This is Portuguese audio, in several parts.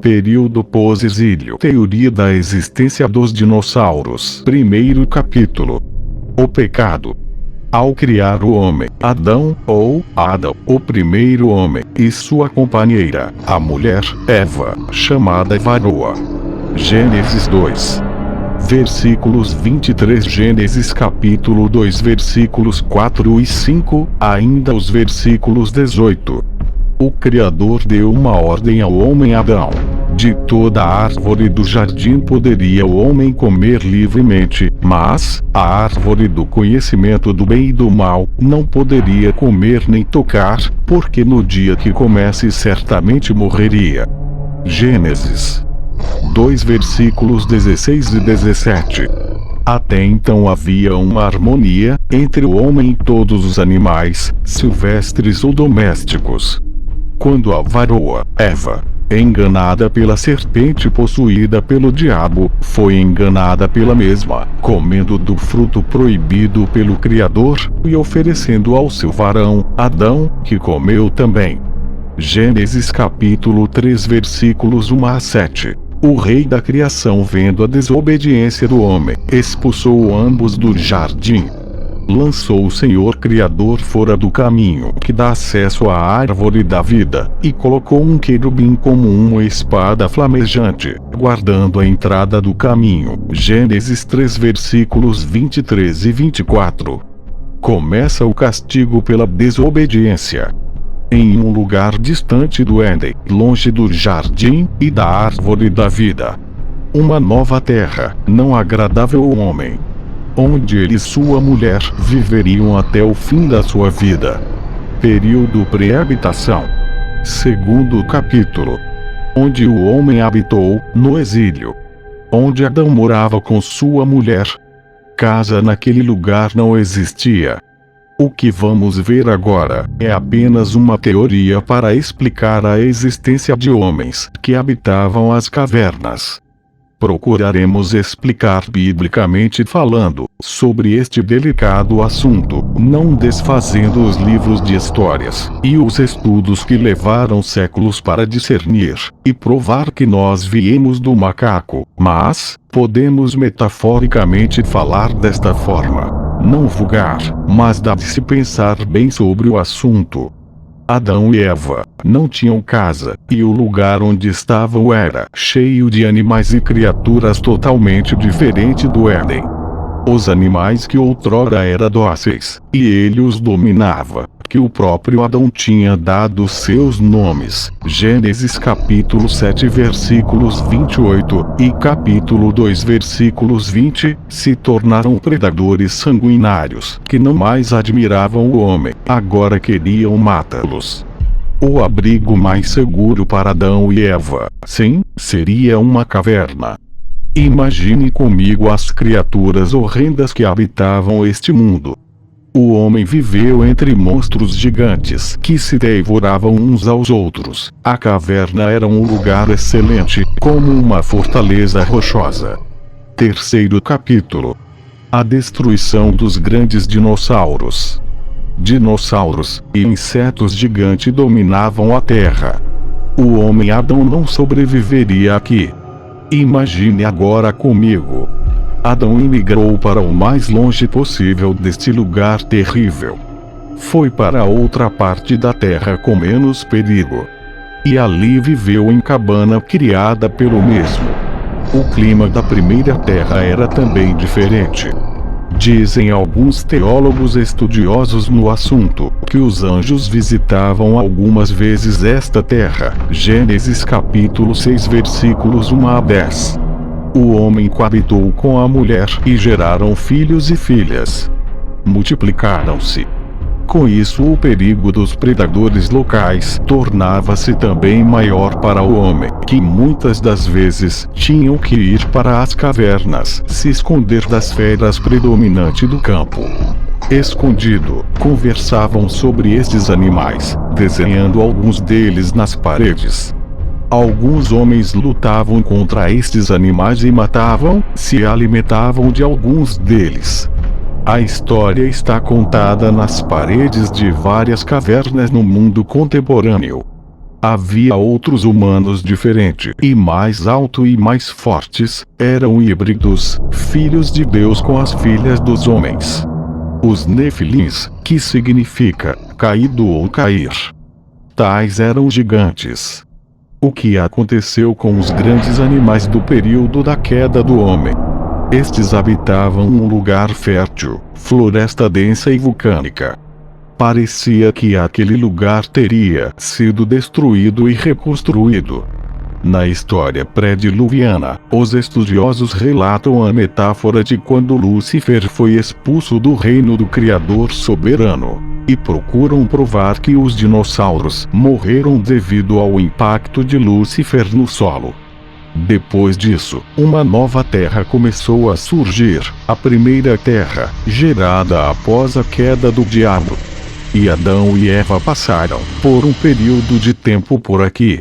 Período pós-exílio. Teoria da existência dos dinossauros. Primeiro capítulo. O pecado. Ao criar o homem, Adão, ou Adão, o primeiro homem, e sua companheira, a mulher, Eva, chamada Varoa. Gênesis 2. Versículos 23. Gênesis capítulo 2 versículos 4 e 5, ainda os versículos 18. O Criador deu uma ordem ao homem Adão. De toda a árvore do jardim poderia o homem comer livremente, mas a árvore do conhecimento do bem e do mal não poderia comer nem tocar, porque no dia que comesse certamente morreria. Gênesis 2 versículos 16 e 17. Até então havia uma harmonia entre o homem e todos os animais, silvestres ou domésticos. Quando a varoa, Eva, enganada pela serpente possuída pelo diabo, foi enganada pela mesma, comendo do fruto proibido pelo Criador, e oferecendo ao seu varão, Adão, que comeu também. Gênesis capítulo 3 versículos 1 a 7. O rei da criação, vendo a desobediência do homem, expulsou ambos do jardim. Lançou o Senhor Criador fora do caminho que dá acesso à árvore da vida, e colocou um querubim como uma espada flamejante, guardando a entrada do caminho. Gênesis 3 versículos 23 e 24. Começa o castigo pela desobediência. Em um lugar distante do Éden, longe do jardim e da árvore da vida. Uma nova terra, não agradável ao homem, onde ele e sua mulher viveriam até o fim da sua vida. Período pré-habitação. Segundo capítulo. Onde o homem habitou, no exílio. Onde Adão morava com sua mulher. Casa naquele lugar não existia. O que vamos ver agora é apenas uma teoria para explicar a existência de homens que habitavam as cavernas. Procuraremos explicar biblicamente falando sobre este delicado assunto, não desfazendo os livros de histórias e os estudos que levaram séculos para discernir e provar que nós viemos do macaco, mas podemos metaforicamente falar desta forma. Não vulgar, mas dá de se pensar bem sobre o assunto. Adão e Eva não tinham casa, e o lugar onde estavam era cheio de animais e criaturas totalmente diferente do Éden. Os animais que outrora eram dóceis, e ele os dominava, que o próprio Adão tinha dado seus nomes. Gênesis capítulo 7 versículos 28 e capítulo 2 versículos 20, se tornaram predadores sanguinários, que não mais admiravam o homem, agora queriam matá-los. O abrigo mais seguro para Adão e Eva, sim, seria uma caverna. Imagine comigo as criaturas horrendas que habitavam este mundo. O homem viveu entre monstros gigantes que se devoravam uns aos outros. A caverna era um lugar excelente, como uma fortaleza rochosa. Terceiro capítulo. A destruição dos grandes dinossauros. Dinossauros e insetos gigantes dominavam a Terra. O homem Adão não sobreviveria aqui. Imagine agora comigo. Adão imigrou para o mais longe possível deste lugar terrível. Foi para outra parte da terra com menos perigo. E ali viveu em cabana criada pelo mesmo. O clima da primeira terra era também diferente. Dizem alguns teólogos estudiosos no assunto que os anjos visitavam algumas vezes esta terra. Gênesis capítulo 6 versículos 1 a 10. O homem coabitou com a mulher e geraram filhos e filhas. Multiplicaram-se. Com isso, o perigo dos predadores locais tornava-se também maior para o homem, que muitas das vezes tinham que ir para as cavernas, se esconder das feras predominantes do campo. Escondido, conversavam sobre estes animais, desenhando alguns deles nas paredes. Alguns homens lutavam contra estes animais e matavam, se alimentavam de alguns deles. A história está contada nas paredes de várias cavernas no mundo contemporâneo. Havia outros humanos diferentes e mais altos e mais fortes, eram híbridos, filhos de Deus com as filhas dos homens. Os Nefilins, que significa caído ou cair. Tais eram gigantes. O que aconteceu com os grandes animais do período da queda do homem? Estes habitavam um lugar fértil, floresta densa e vulcânica. Parecia que aquele lugar teria sido destruído e reconstruído. Na história pré-diluviana, os estudiosos relatam a metáfora de quando Lúcifer foi expulso do reino do Criador soberano, e procuram provar que os dinossauros morreram devido ao impacto de Lúcifer no solo. Depois disso, uma nova terra começou a surgir, a primeira terra, gerada após a queda do diabo. E Adão e Eva passaram por um período de tempo por aqui.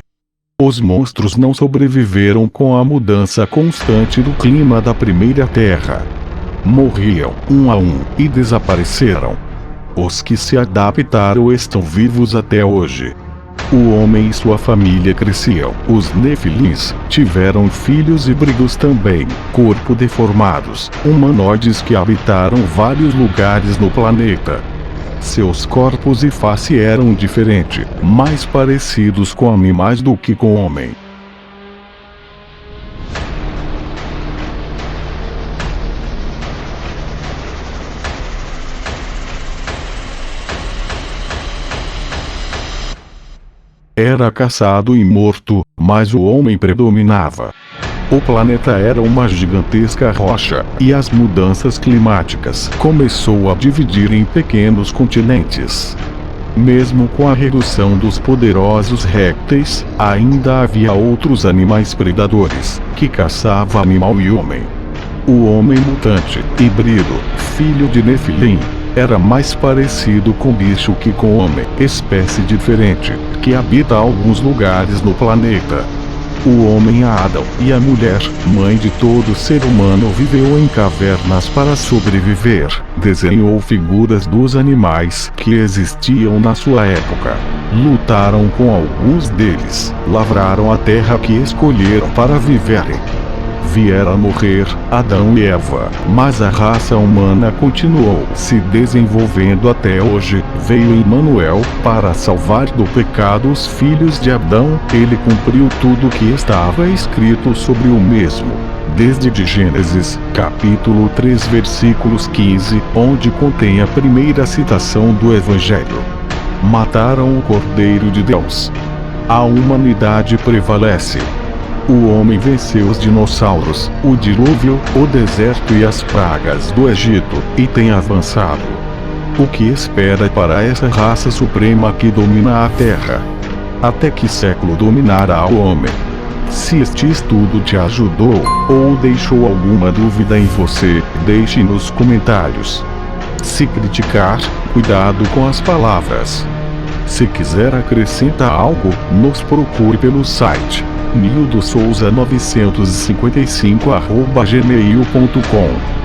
Os monstros não sobreviveram com a mudança constante do clima da primeira terra. Morriam, um a um, e desapareceram. Os que se adaptaram estão vivos até hoje. O homem e sua família cresciam. Os Nefilins tiveram filhos híbridos também, corpo deformados, humanoides que habitaram vários lugares no planeta. Seus corpos e face eram diferentes, mais parecidos com animais do que com homem. Era caçado e morto, mas o homem predominava. O planeta era uma gigantesca rocha, e as mudanças climáticas começou a dividir em pequenos continentes. Mesmo com a redução dos poderosos répteis, ainda havia outros animais predadores, que caçavam animal e homem. O homem mutante, híbrido, filho de Nefilim, era mais parecido com bicho que com homem, espécie diferente, que habita alguns lugares no planeta. O homem Adão e a mulher, mãe de todo ser humano, viveu em cavernas para sobreviver. Desenhou figuras dos animais que existiam na sua época. Lutaram com alguns deles. Lavraram a terra que escolheram para viverem. Vieram a morrer Adão e Eva, mas a raça humana continuou se desenvolvendo até hoje. Veio Emmanuel para salvar do pecado os filhos de Adão. Ele cumpriu tudo o que estava escrito sobre o mesmo, desde de Gênesis, capítulo 3, versículos 15, onde contém a primeira citação do Evangelho. Mataram o Cordeiro de Deus. A humanidade prevalece. O homem venceu os dinossauros, o dilúvio, o deserto e as pragas do Egito, e tem avançado. O que espera para essa raça suprema que domina a Terra? Até que século dominará o homem? Se este estudo te ajudou, ou deixou alguma dúvida em você, deixe nos comentários. Se criticar, cuidado com as palavras. Se quiser acrescentar algo, nos procure pelo site nildosouza955@gmail.com.